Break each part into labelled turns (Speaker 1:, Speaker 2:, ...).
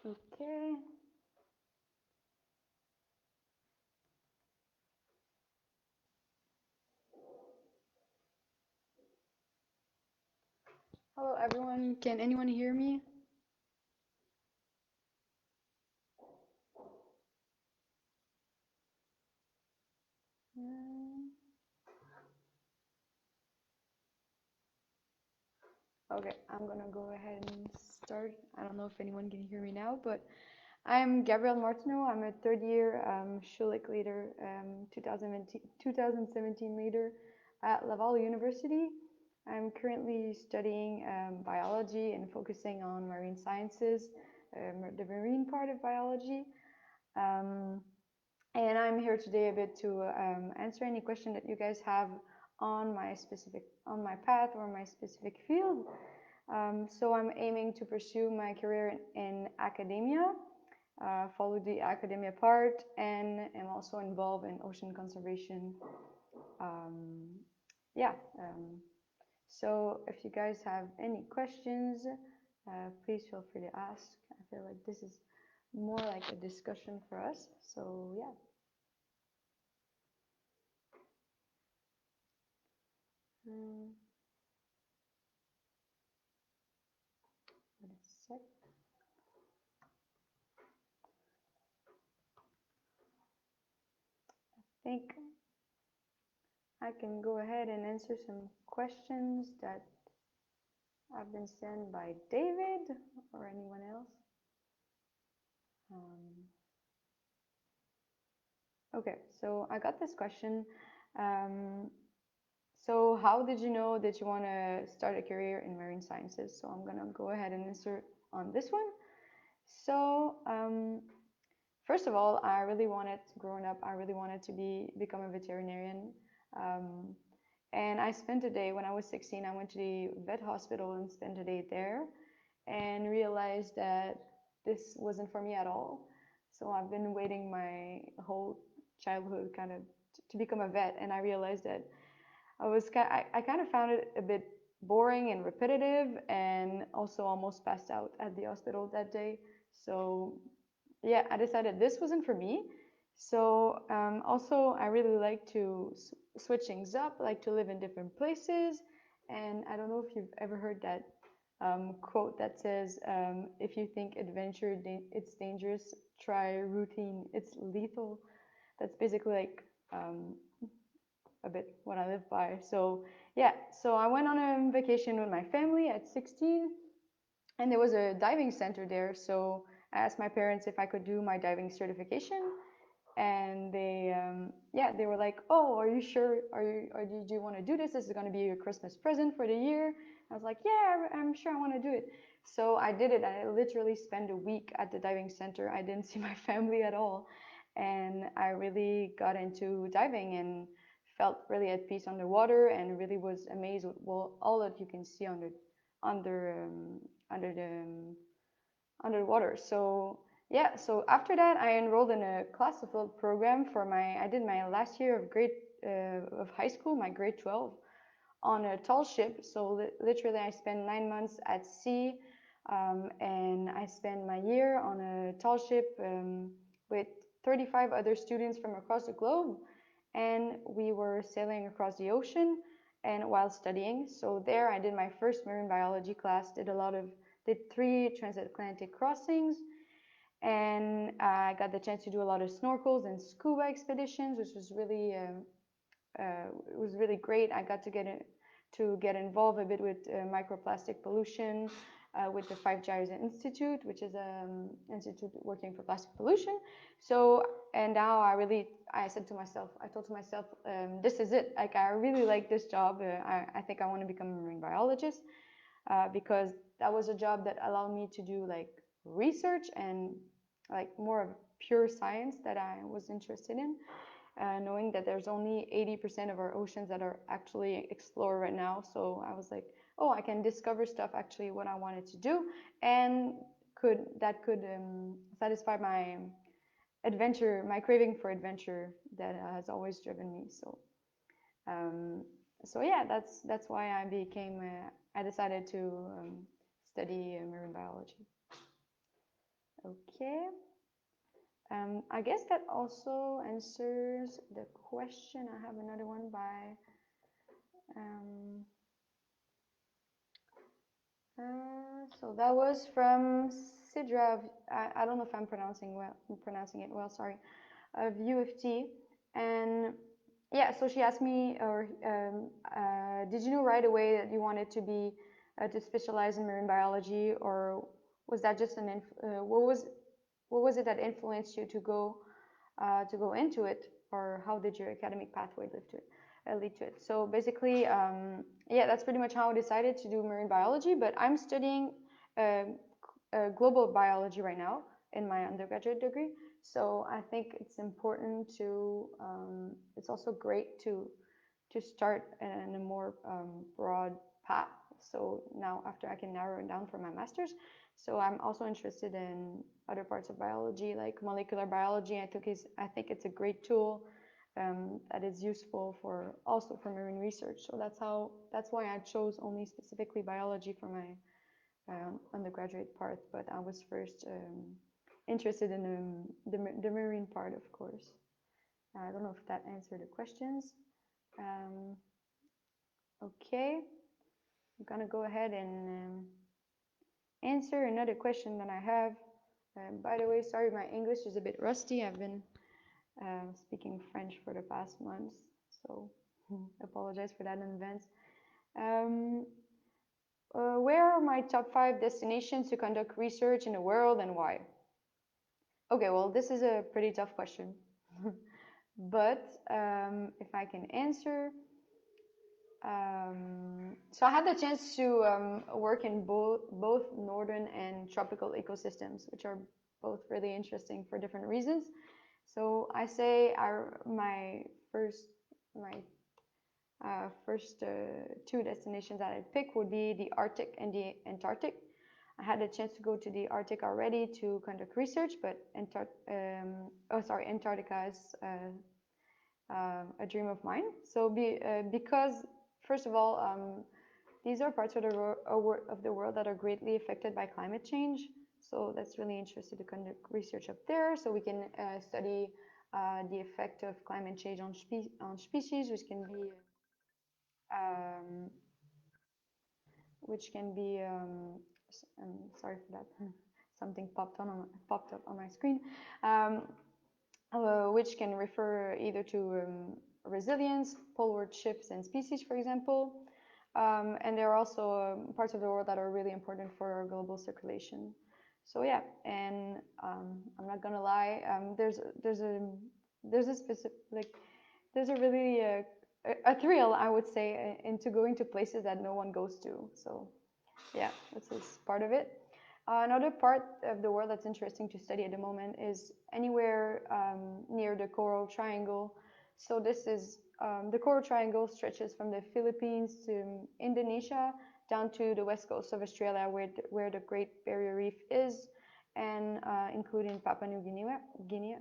Speaker 1: Okay. Hello, everyone. Can anyone hear me? Okay, I'm gonna go ahead and start. I don't know if anyone can hear me now, but I'm Gabrielle Martineau. I'm a third year Schulich leader, 2017 leader at Laval University. I'm currently studying biology and focusing on marine sciences, the marine part of biology. Um, and I'm here today a bit to answer any question that you guys have on my path or my specific field. So I'm aiming to pursue my career in academia, follow the academia part, and am also involved in ocean conservation. Um, yeah. So if you guys have any questions, please feel free to ask. I feel like this is more like a discussion for us. So yeah. Wait a sec. I think I can go ahead and answer some questions that have been sent by David or anyone else. Okay, so I got this question. So how did you know that you want to start a career in marine sciences? So I'm gonna go ahead and answer on this one. So first of all, growing up, I really wanted to become a veterinarian. Um, and I spent a day when I was 16. I went to the vet hospital and spent a day there, and realized that this wasn't for me at all. So I've been waiting my whole childhood kind of to become a vet, and I realized that I kind of found it a bit boring and repetitive, and also almost passed out at the hospital that day. So yeah, I decided this wasn't for me. So also I really like to switch things up, like to live in different places. And I don't know if you've ever heard that quote that says, if you think adventure it's dangerous, try routine, it's lethal. That's basically like a bit what I live by. So yeah, so I went on a vacation with my family at 16, and there was a diving center there. So I asked my parents if I could do my diving certification, and they were like, "Oh, are you sure? Or did you want to do this? This is going to be your Christmas present for the year." I was like, "Yeah, I'm sure I want to do it." So I did it. I literally spent a week at the diving center. I didn't see my family at all, and I really got into diving and felt really at peace underwater, and really was amazed with all that you can see under under the underwater. So yeah, so after that, I enrolled in a class development program I did my last year of high school, my grade 12, on a tall ship. So literally, I spent 9 months at sea, and I spent my year on a tall ship with 35 other students from across the globe, and we were sailing across the ocean and while studying. So there, I did my first marine biology class. Did 3 transatlantic crossings, and I got the chance to do a lot of snorkels and scuba expeditions, which was it was really great. I got to get involved a bit with microplastic pollution with the Five Gyres Institute, which is an institute working for plastic pollution. So, and now I told to myself, this is it. Like, I really like this job. I think I want to become a marine biologist because that was a job that allowed me to do like research and like more of pure science that I was interested in. Knowing that there's only 80% of our oceans that are actually explored right now. So I was like, oh, I can discover stuff actually what I wanted to do, and could satisfy my craving for adventure that has always driven me. Um, so yeah, that's why I decided to study marine biology. Okay. I guess that also answers the question. I have another one by so that was from Sidra. I don't know if I'm pronouncing it well. Sorry, of U of T, and yeah. So she asked me, or did you know right away that you wanted to be to specialize in marine biology, or was that just what was it that influenced you to go into it, or how did your academic pathway lead to it? So basically, yeah, that's pretty much how I decided to do marine biology. But I'm studying global biology right now in my undergraduate degree. So I think it's important to. It's also great to start in a more broad path. So now after I can narrow it down for my master's. So I'm also interested in other parts of biology, like molecular biology. I think it's a great tool that is useful for also for marine research. So that's why I chose only specifically biology for my undergraduate part. But I was first interested in the marine part, of course. I don't know if that answered the questions. Okay, I'm gonna go ahead and answer another question that I have. By the way, sorry, my English is a bit rusty. I've been speaking French for the past months, so apologize for that in advance. Where are my top 5 destinations to conduct research in the world and why? Okay, well, this is a pretty tough question, but if I can answer. So I had the chance to work in both northern and tropical ecosystems, which are both really interesting for different reasons. So I say my first two destinations that I'd pick would be the Arctic and the Antarctic. I had a chance to go to the Arctic already to conduct research, but Antarctica is a dream of mine. So because first of all, these are parts of the world that are greatly affected by climate change. So that's really interesting to conduct research up there. So we can study the effect of climate change on species, um, which can be. Sorry for that. Something popped up on my screen. Which can refer either to resilience, poleward shifts and species, for example. And there are also parts of the world that are really important for our global circulation. So yeah, and I'm not gonna lie, there's a specific there's a really a thrill, I would say, into going to places that no one goes to. So yeah, this is part of it. Another part of the world that's interesting to study at the moment is anywhere near the Coral Triangle. So this is the Coral Triangle stretches from the Philippines to Indonesia down to the west coast of Australia, where the Great Barrier Reef is, and including Papua New Guinea.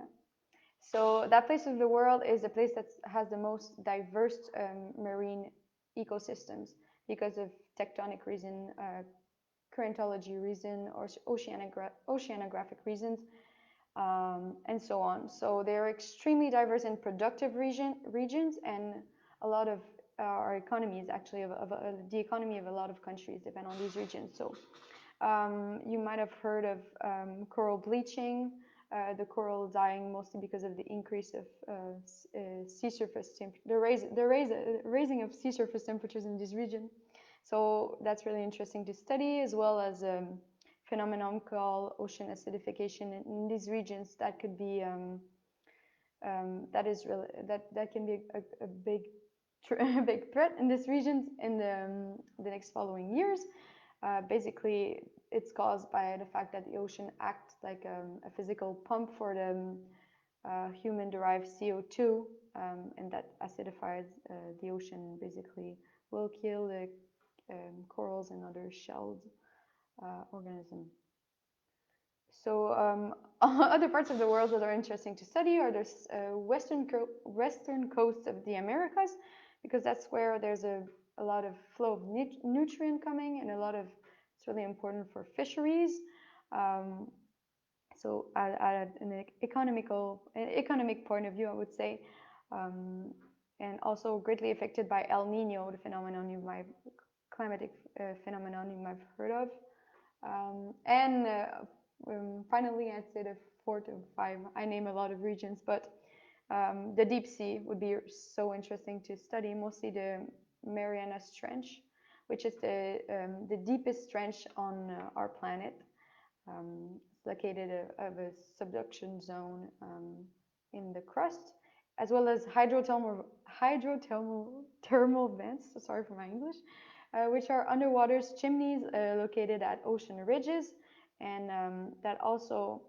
Speaker 1: So that place of the world is a place that has the most diverse marine ecosystems because of tectonic reason, currentology reason, or oceanographic reasons, and so on. So they're extremely diverse and productive regions, and a lot of our economies, actually, the economy of a lot of countries depend on these regions. So you might have heard of coral bleaching, the coral dying mostly because of the increase of sea surface raising of sea surface temperatures in this region. So that's really interesting to study, as well as a phenomenon called ocean acidification in these regions that could be that can be a big big threat in these regions in the next following years. Basically, it's caused by the fact that the ocean acts like a physical pump for the human-derived CO2, and that acidifies the ocean. Basically, will kill the corals and other shelled organisms. So other parts of the world that are interesting to study are the western coast of the Americas, because that's where there's a lot of flow of nutrient coming, and it's really important for fisheries. So at an economic point of view, I would say, and also greatly affected by El Nino, the phenomenon you might climatic phenomenon you might have heard of. And finally, I'd say the 4 to 5. I name a lot of regions, but the deep sea would be so interesting to study. Mostly the Marianas Trench, which is the deepest trench on our planet. It's located of a subduction zone in the crust, as well as hydrothermal vents. Sorry for my English, which are underwater chimneys located at ocean ridges, and that also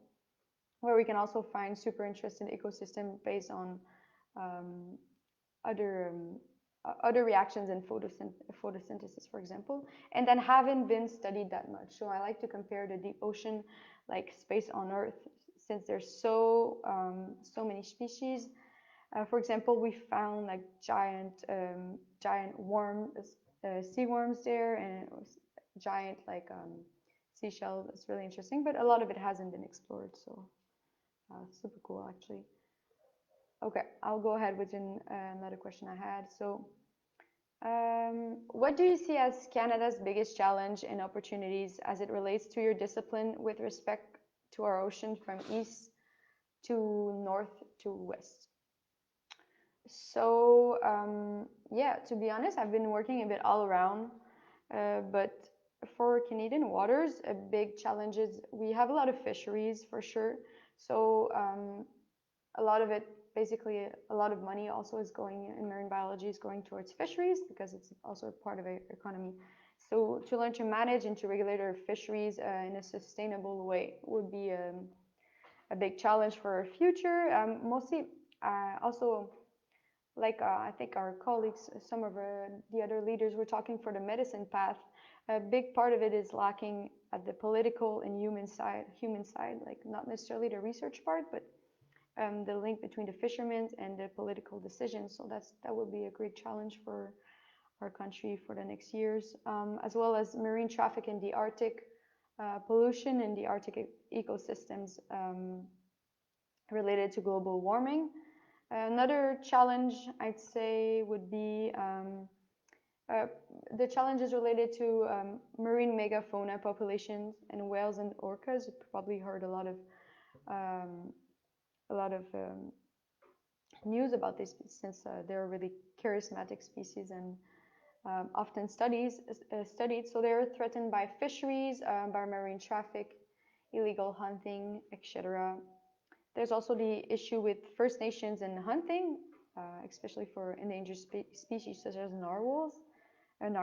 Speaker 1: where we can also find super interesting ecosystem based on um, other other reactions in photosynthesis, for example, and then haven't been studied that much. So I like to compare the deep ocean, like space on Earth, since there's so many species. For example, we found like giant sea worms there, and it was giant like seashell. That's really interesting, but a lot of it hasn't been explored. So super cool, actually. Okay, I'll go ahead with another question I had. So, what do you see as Canada's biggest challenge and opportunities as it relates to your discipline with respect to our ocean from east to north to west? So, yeah, to be honest, I've been working a bit all around, but for Canadian waters, a big challenge is we have a lot of fisheries for sure. So, a lot of it, basically a lot of money also is going in marine biology is going towards fisheries because it's also a part of our economy. So to learn to manage and to regulate our fisheries in a sustainable way would be a big challenge for our future. Mostly also like I think our colleagues, some of the other leaders were talking for the medicine path. A big part of it is lacking at the political and human side, like not necessarily the research part, but the link between the fishermen and the political decisions. So that will be a great challenge for our country for the next years, as well as marine traffic in the Arctic, pollution in the Arctic ecosystems related to global warming. Another challenge I'd say would be uh, the challenges related to marine megafauna populations and whales and orcas. You've probably heard um, a lot of news about this since they're really charismatic species and often studied. So they're threatened by fisheries, by marine traffic, illegal hunting, etc. There's also the issue with First Nations and hunting, especially for endangered species such as narwhals. And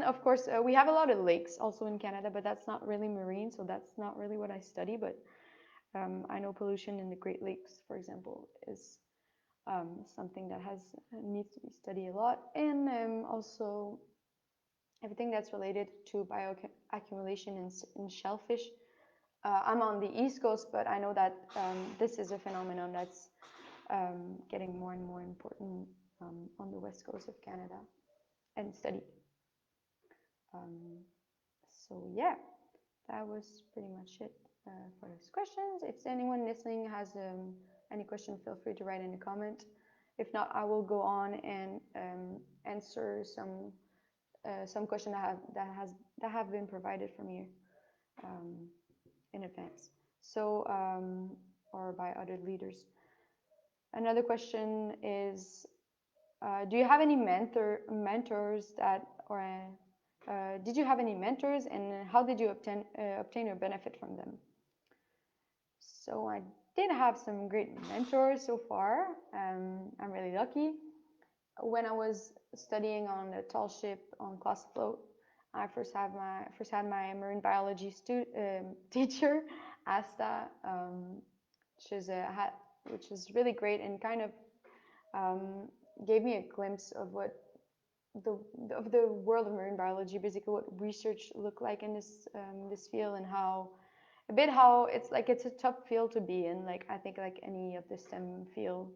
Speaker 1: of course, we have a lot of lakes also in Canada, but that's not really marine, so that's not really what I study. But I know pollution in the Great Lakes, for example, is something that needs to be studied a lot, and also everything that's related to bioaccumulation in shellfish. I'm on the East Coast, but I know that this is a phenomenon that's getting more and more important on the West Coast of Canada and studied. Um, so yeah, that was pretty much it for those questions. If anyone listening has any question, feel free to write in a comment. If not, I will go on and answer some questions that have been provided from you in advance. So or by other leaders. Another question is, do you have any mentors that or did you have any mentors, and how did you obtain or benefit from them? So I did have some great mentors so far. I'm really lucky. When I was studying on the tall ship on class float, I first had my marine biology teacher, Asta, which is really great and kind of gave me a glimpse of what the world of marine biology, basically what research looked like in this field, and how it's a tough field to be in. Like I think like any of the STEM field,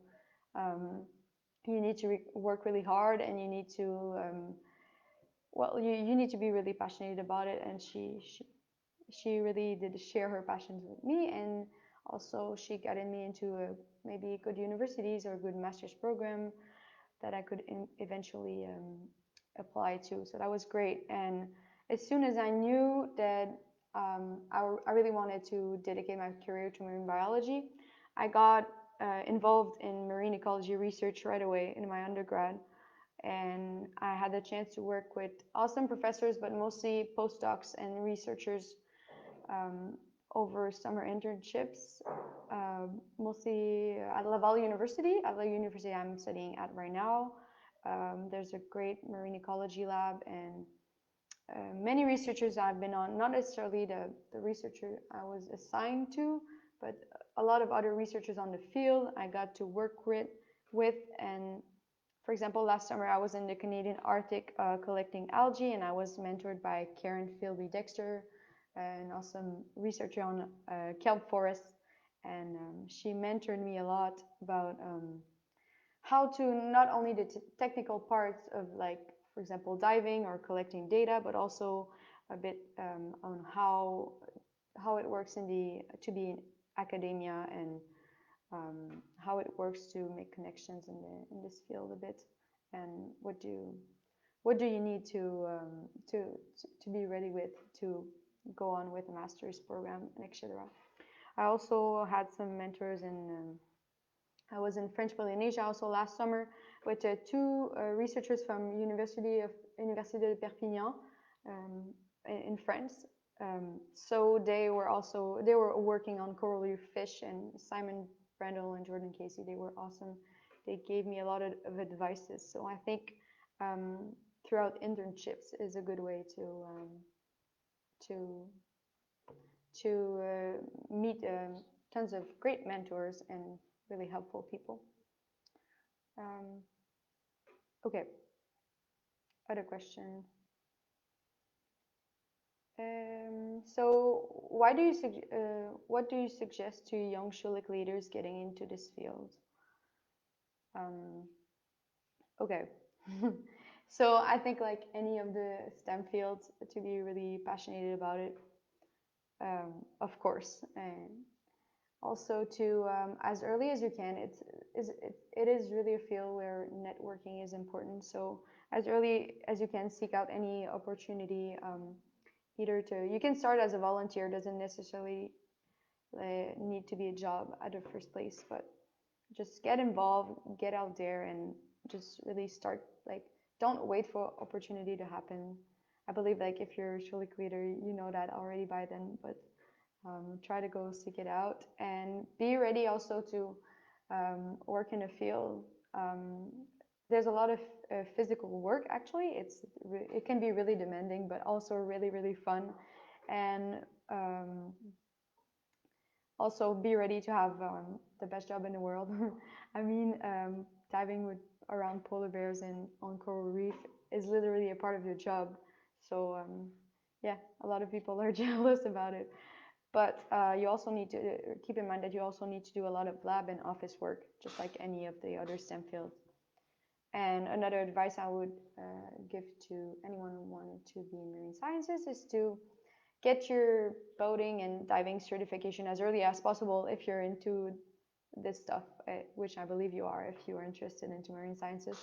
Speaker 1: you need to work really hard, and you need to you need to be really passionate about it. And she really did share her passions with me, and also she guided me into maybe good universities or good master's program that I could eventually apply to. So that was great. And as soon as I knew that I really wanted to dedicate my career to marine biology, I got involved in marine ecology research right away in my undergrad. And I had the chance to work with awesome professors, but mostly postdocs and researchers um, over summer internships, mostly at Laval University, at the university I'm studying at right now. There's a great marine ecology lab, and many researchers I've been on, not necessarily the researcher I was assigned to, but a lot of other researchers on the field I got to work with. And for example, last summer I was in the Canadian Arctic collecting algae, and I was mentored by Karen Philby-Dexter, an awesome researcher on kelp forests. And she mentored me a lot about how to not only the technical parts of, like, for example, diving or collecting data, but also a bit on how it works to be in academia, and how it works to make connections in this field a bit, and what do you need to be ready with to go on with a master's program, and etc. I also had some mentors in I was in French Polynesia also last summer with two researchers from Université de Perpignan in France. So they were working on coral reef fish, and Simon Brandel and Jordan Casey, they were awesome. They gave me a lot of advices. So I think throughout internships is a good way to meet tons of great mentors and really helpful people. Okay, other question. So what do you suggest to young Schulich leaders getting into this field? Okay. So I think, like any of the STEM fields, to be really passionate about it, of course, and also to as early as you can. It is really a field where networking is important. So as early as you can, seek out any opportunity. Either you can start as a volunteer, doesn't necessarily need to be a job at the first place, but just get involved, get out there, and just really start. Like, don't wait for opportunity to happen. I believe, like, if you're a Schulich leader, you know that already by then, but try to go seek it out, and be ready also to work in a field. There's a lot of physical work. Actually, it can be really demanding, but also really, really fun. And also be ready to have the best job in the world. I mean, diving around polar bears and on coral reef is literally a part of your job. So yeah, a lot of people are jealous about it. But you also need to keep in mind that you also need to do a lot of lab and office work, just like any of the other STEM fields. And another advice I would give to anyone who wanted to be in marine sciences is to get your boating and diving certification as early as possible if you're into this stuff, which I believe you are if you are interested into marine sciences.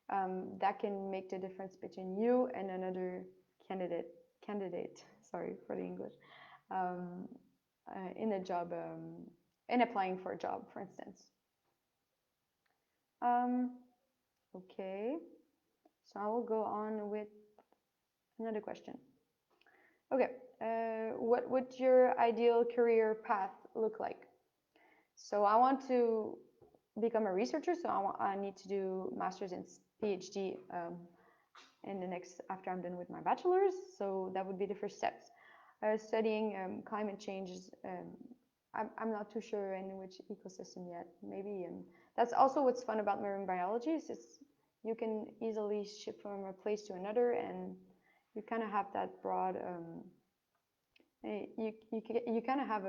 Speaker 1: That can make the difference between you and another candidate, sorry for the English, in a job, in applying for a job, for instance. Okay, so I will go on with another question. Okay, what would your ideal career path look like? So I want to become a researcher, so I need to do master's and PhD in the next, after I'm done with my bachelor's. So that would be the first steps. Studying climate change is, I'm not too sure in which ecosystem yet. Maybe that's also what's fun about marine biology is you can easily shift from a place to another, and you kind of have that broad. You kind of have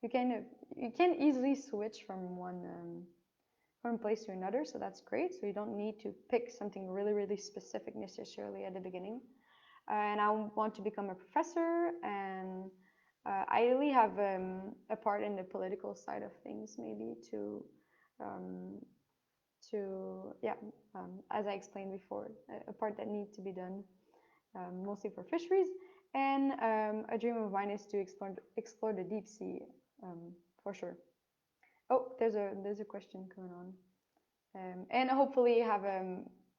Speaker 1: you can easily switch from one place to another, so that's great. So you don't need to pick something really, really specific necessarily at the beginning. and I want to become a professor, and I really have a part in the political side of things, maybe um, yeah, as I explained before, a part that needs to be done, mostly for fisheries. And a dream of mine is to explore the deep sea, for sure. Oh, there's a question going on, and hopefully have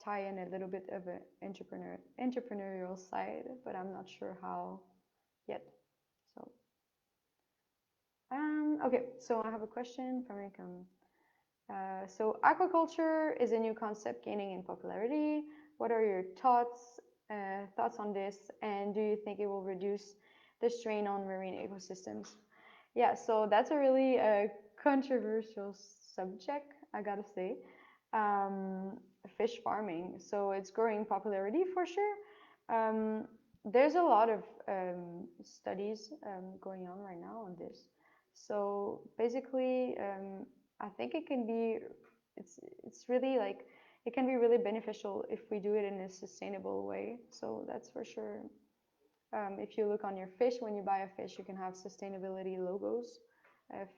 Speaker 1: tie in a little bit of an entrepreneurial side, but I'm not sure how yet. So okay, so I have a question from Rickam. So aquaculture is a new concept gaining in popularity. What are your thoughts on this, and do you think it will reduce the strain on marine ecosystems? Yeah, so that's a really controversial subject, I gotta say. Um, Fish farming. So it's growing popularity for sure. Um, there's a lot of studies going on right now on this. So basically, I think it's really like it can be really beneficial if we do it in a sustainable way. So that's for sure. If you look on your fish, when you buy a fish, you can have sustainability logos, if,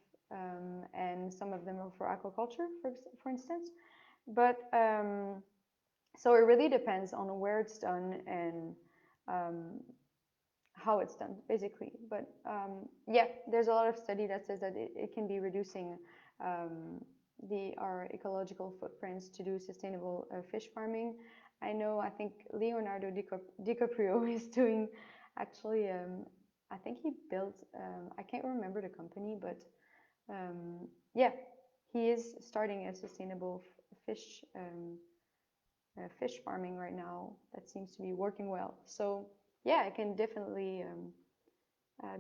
Speaker 1: and some of them are for aquaculture, for instance. But so it really depends on where it's done and um, how it's done, basically. But yeah, there's a lot of study that says that it can be reducing um, our ecological footprints to do sustainable fish farming. I think Leonardo DiCaprio is doing actually, I think he built, I can't remember the company, but yeah, he is starting a sustainable fish farming right now that seems to be working well. So yeah, it can definitely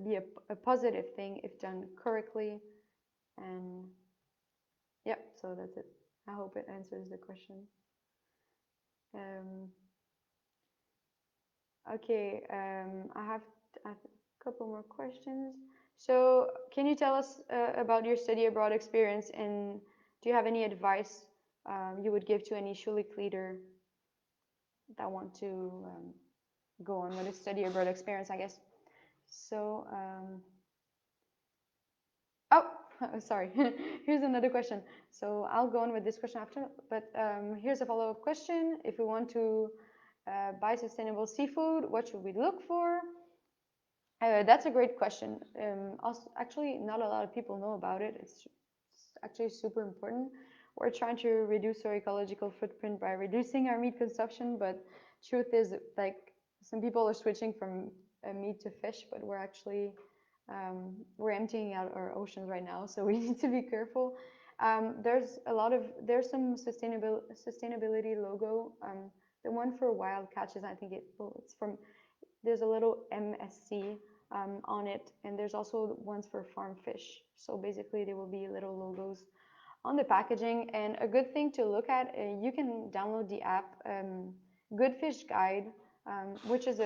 Speaker 1: be a positive thing if done correctly. And yeah, so that's it. I hope it answers the question. Um, okay, I have a couple more questions. So, can you tell us about your study abroad experience, and do you have any advice you would give to any Schulich leader that want to go on with a study abroad experience, I guess? So, oh, sorry. Here's another question. So I'll go on with this question after, but here's a follow-up question. If we want to buy sustainable seafood, what should we look for? That's a great question. Also, actually, not a lot of people know about it. It's actually super important. We're trying to reduce our ecological footprint by reducing our meat consumption, but truth is, like, some people are switching from meat to fish, but we're emptying out our oceans right now, so we need to be careful. There's some sustainability logo. The one for wild catches, I think it's from, there's a little MSC on it, and there's also ones for farm fish. So basically, there will be little logos on the packaging. And a good thing to look at, you can download the app Good Fish Guide, which is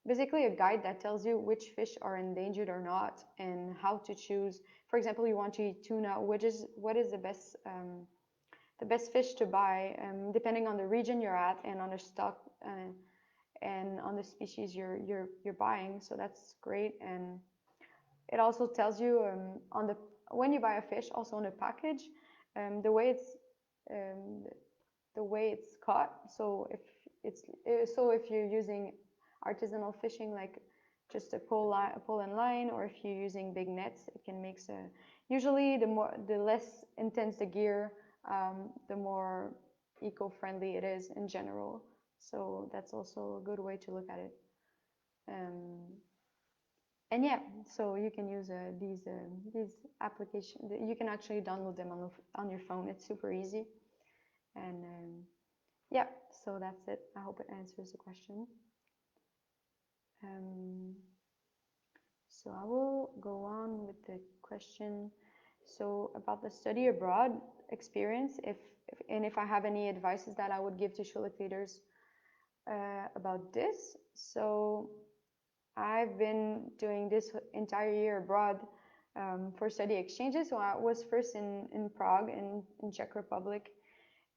Speaker 1: basically a guide that tells you which fish are endangered or not, and how to choose. For example, you want to eat tuna, what is the best fish to buy, depending on the region you're at and on the stock and on the species you're buying. So that's great. And it also tells you on the when you buy a fish, also on the package, the way it's caught. So if you're using artisanal fishing, like just a pole and line, or if you're using big nets, it can make usually the less intense the gear, the more eco-friendly it is in general. So that's also a good way to look at it. And yeah, so you can use these applications. You can actually download them on your phone. It's super easy. And yeah, so that's it. I hope it answers the question. So I will go on with the question. So about the study abroad experience, if I have any advices that I would give to Schulich leaders about this. So I've been doing this entire year abroad for study exchanges. So I was first in Prague, in Czech Republic,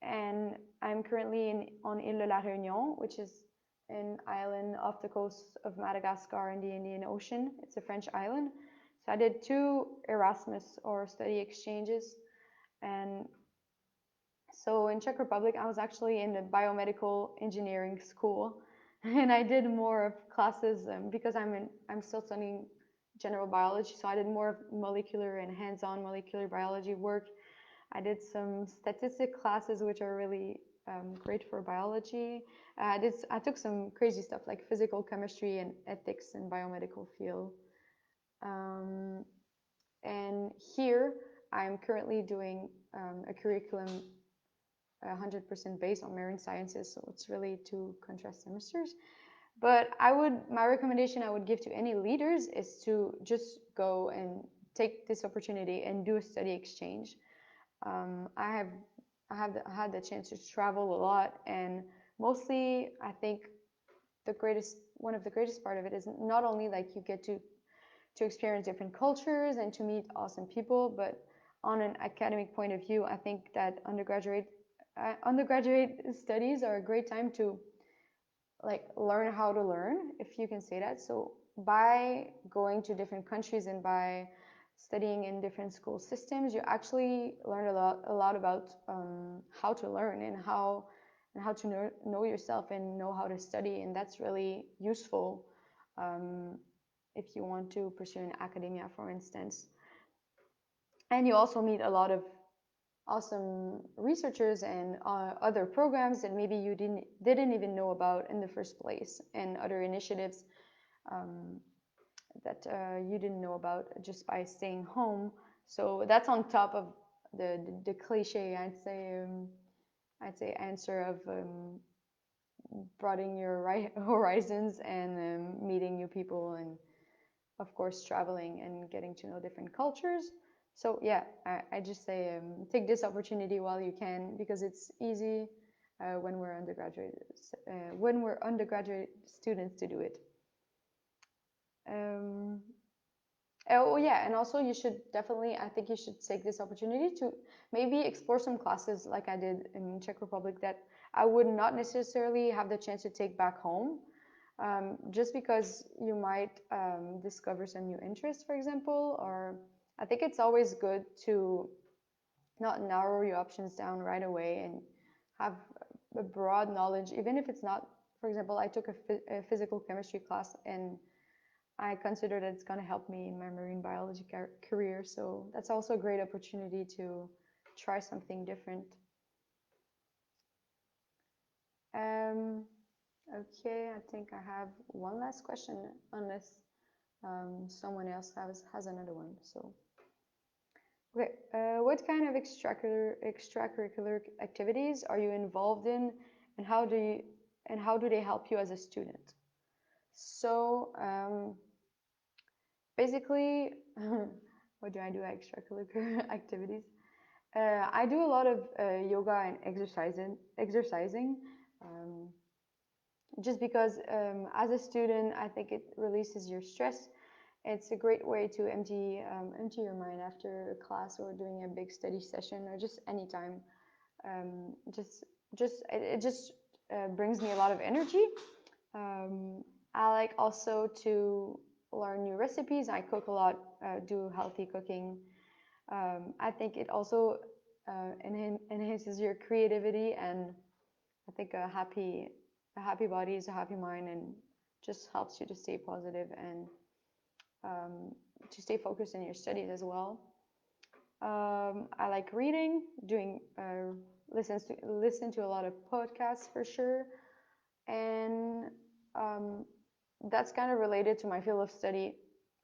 Speaker 1: and I'm currently on Ile de la Réunion, which is an island off the coast of Madagascar in the Indian Ocean. It's a French island. So I did 2 Erasmus or study exchanges. And so in Czech Republic, I was actually in the biomedical engineering school, and I did more of classes because I'm still studying general biology. So I did more of molecular and hands-on molecular biology work. I did some statistic classes, which are really great for biology. I took some crazy stuff like physical chemistry and ethics in biomedical field. Um, and here I'm currently doing a curriculum 100% based on marine sciences, so it's really 2 contrast semesters. But my recommendation I would give to any leaders is to just go and take this opportunity and do a study exchange. I have had the chance to travel a lot, and mostly I think one of the greatest part of it is not only like you get to experience different cultures and to meet awesome people, but on an academic point of view, I think that undergraduate studies are a great time to like learn how to learn, if you can say that. So by going to different countries and by studying in different school systems, you actually learn a lot about how to learn and how to know yourself and know how to study, and that's really useful if you want to pursue in academia, for instance. And you also meet a lot of awesome researchers and other programs that maybe you didn't even know about in the first place, and other initiatives that you didn't know about just by staying home. So that's on top of the cliche, I'd say answer of broadening your horizons and meeting new people, and of course traveling and getting to know different cultures. So yeah, I just say take this opportunity while you can, because it's easy when we're undergraduate students to do it. Oh yeah, and also I think you should take this opportunity to maybe explore some classes like I did in Czech Republic that I would not necessarily have the chance to take back home, just because you might discover some new interests, for example. Or I think it's always good to not narrow your options down right away and have a broad knowledge, even if it's not. For example, I took a physical chemistry class, and I consider that it's going to help me in my marine biology career. So that's also a great opportunity to try something different. Okay, I think I have one last question, unless someone else has another one. So, okay, what kind of extracurricular activities are you involved in, and how do they help you as a student? So, basically, what do I do extracurricular activities? I do a lot of yoga and exercising, just because as a student, I think it releases your stress. It's a great way to empty your mind after a class or doing a big study session, or just anytime. It just brings me a lot of energy. I like also to learn new recipes. I cook a lot, do healthy cooking. I think it also enhances your creativity, and I think a happy body is a happy mind, and just helps you to stay positive and to stay focused in your studies as well. I like reading, doing listen to a lot of podcasts for sure, and that's kind of related to my field of study.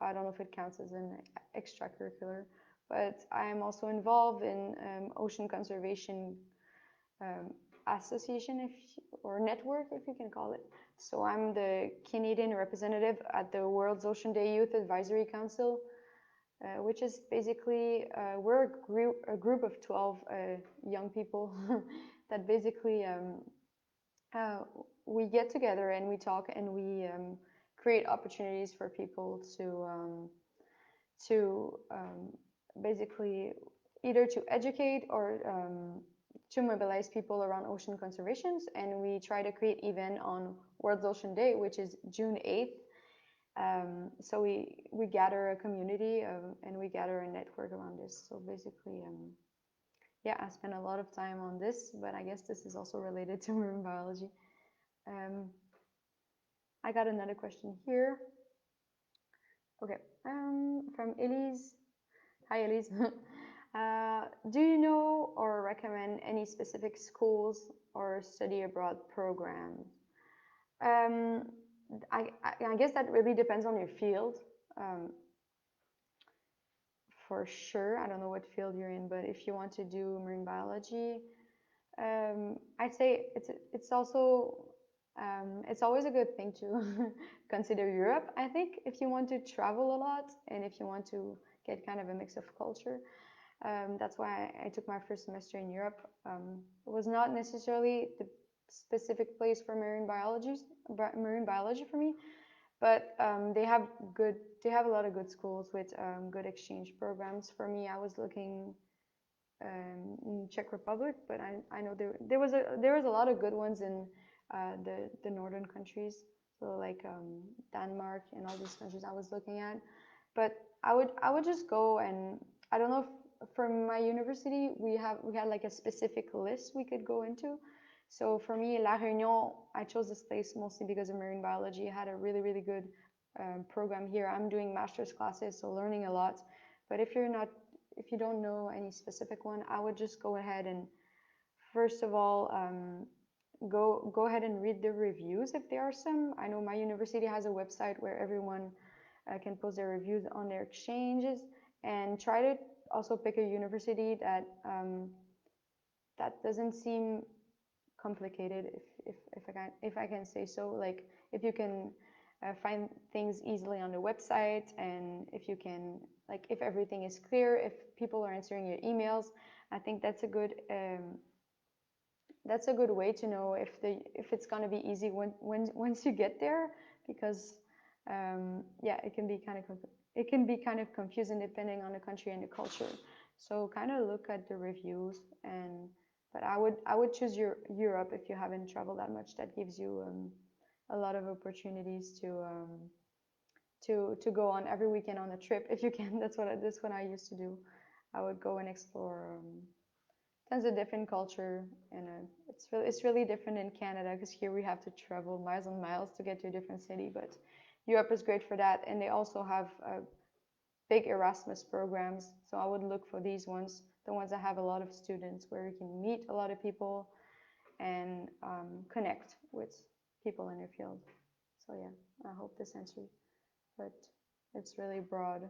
Speaker 1: I don't know if it counts as an extracurricular, but I'm also involved in ocean conservation association, or network, if you can call it. So I'm the Canadian representative at the World's Ocean Day Youth Advisory Council, which is basically we're a group of 12 young people that basically we get together and we talk, and we create opportunities for people to basically either to educate or to mobilize people around ocean conservations, and we try to create event on World Ocean Day, which is June 8th. So we gather a community and we gather a network around this. So basically, yeah, I spent a lot of time on this, but I guess this is also related to marine biology. I got another question here. Okay, from Elise. Hi, Elise. Do you know or recommend any specific schools or study abroad programs? I guess that really depends on your field. For sure, I don't know what field you're in, but if you want to do marine biology, I'd say it's also it's always a good thing to consider Europe. I think if you want to travel a lot and if you want to get kind of a mix of culture, that's why I took my first semester in Europe. It was not necessarily the specific place for marine biology for me, but they have a lot of good schools with good exchange programs. For me, I was looking in Czech Republic, but I know there was a lot of good ones in the northern countries, so like Denmark and all these countries I was looking at. But I would just go, and I don't know if from my university we had like a specific list we could go into. So for me, La Réunion, I chose this place mostly because of marine biology. It had a really good program here. I'm doing master's classes, so learning a lot. But if you don't know any specific one, I would just go ahead and first of all go ahead and read the reviews if there are some. I know my university has a website where everyone can post their reviews on their exchanges, and try to also pick a university that that doesn't seem complicated, if I can say so. Like if you can find things easily on the website, and if you can, like, if everything is clear, if people are answering your emails, I think that's a good way to know if it's going to be easy once you get there, because yeah, it can be kind of confusing depending on the country and the culture. So kind of look at the reviews, but I would choose Europe if you haven't traveled that much. That gives you a lot of opportunities to go on every weekend on a trip if you can. That's what I used to do. I would go and explore tons of different culture, and it's really different in Canada, because here we have to travel miles and miles to get to a different city. But Europe is great for that, and they also have big Erasmus programs. So I would look for these ones, the ones that have a lot of students, where you can meet a lot of people and connect with people in your field. So yeah, I hope this answered, but it's really broad.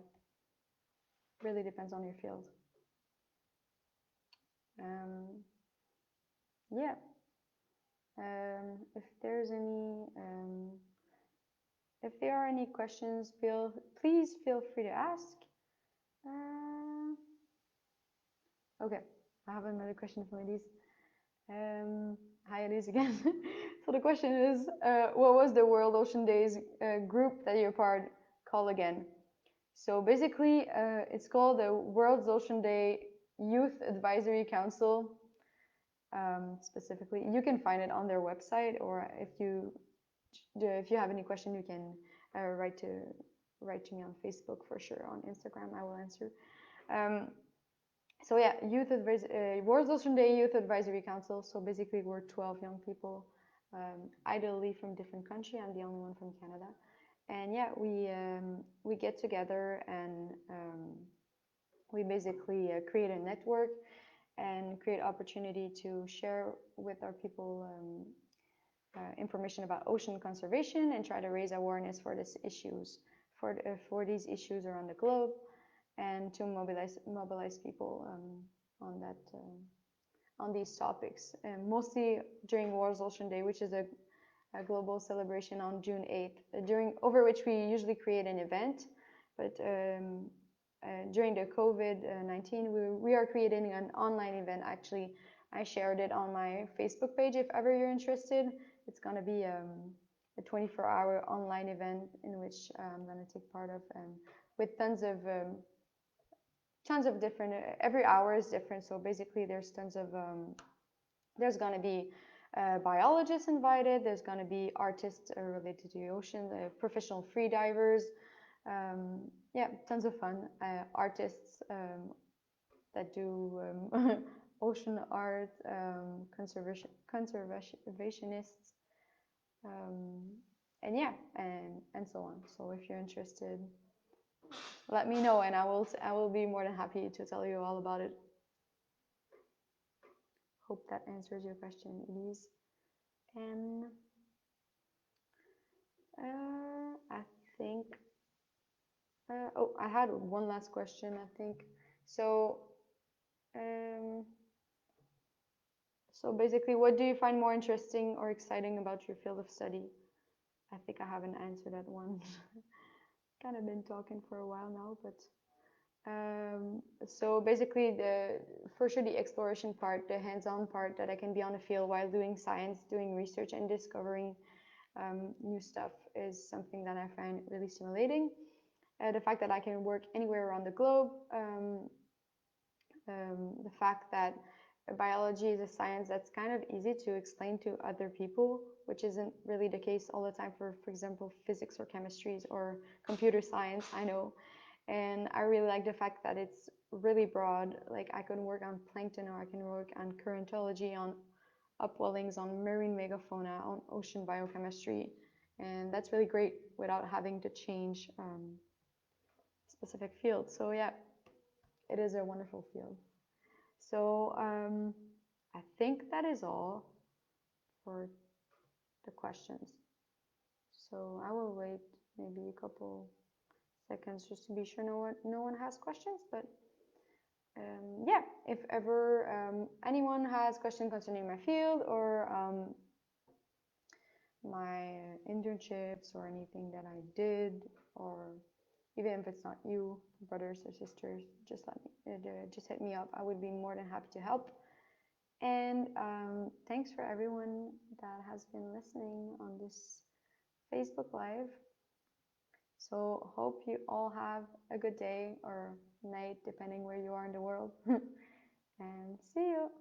Speaker 1: Really depends on your field. Yeah. If there's any, if there are any questions, please feel free to ask. Okay, I have another question from Elise. Hi, Elise again. So the question is, what was the World Ocean Days group that you're part called again? So basically, it's called the World Ocean Day Youth Advisory Council. Specifically, you can find it on their website, or if you have any question, you can write to me on Facebook for sure. On Instagram, I will answer. So yeah, World Ocean Day Youth Advisory Council. So basically, we're 12 young people, ideally from different countries. I'm the only one from Canada, and yeah, we get together and we basically create a network and create opportunity to share with our people information about ocean conservation, and try to raise awareness for these issues around the globe, and to mobilize people on these topics, and mostly during World Ocean Day, which is a global celebration on June 8th, over which we usually create an event. But during the COVID-19, we are creating an online event. Actually, I shared it on my Facebook page. If ever you're interested, it's going to be a 24-hour online event in which I'm going to take part of, with tons of different. Every hour is different, so basically there's tons of There's going to be biologists invited. There's going to be artists related to the ocean, professional free divers. Yeah, tons of fun. Artists that do ocean art, conservationists, um, and yeah, and so on. So if you're interested, let me know, and I will be more than happy to tell you all about it. Hope that answers your question, Elise. And I think. Oh, I had one last question. I think so. Um, so basically, what do you find more interesting or exciting about your field of study? I think I haven't answered that one. Kind of been talking for a while now, but so basically, for sure the exploration part, the hands-on part that I can be on the field while doing science, doing research, and discovering new stuff is something that I find really stimulating. The fact that I can work anywhere around the globe, the fact that biology is a science that's kind of easy to explain to other people, which isn't really the case all the time for example, physics or chemistries or computer science, I know. And I really like the fact that it's really broad. Like I can work on plankton, or I can work on currentology, on upwellings, on marine megafauna, on ocean biochemistry. And that's really great without having to change specific fields. So yeah, it is a wonderful field. So I think that is all for the questions. So I will wait maybe a couple seconds just to be sure no one has questions. But yeah, if ever anyone has questions concerning my field or my internships or anything that I did, or even if it's not you, brothers or sisters, just just hit me up. I would be more than happy to help. And thanks for everyone that has been listening on this Facebook Live. So hope you all have a good day or night, depending where you are in the world. And see you.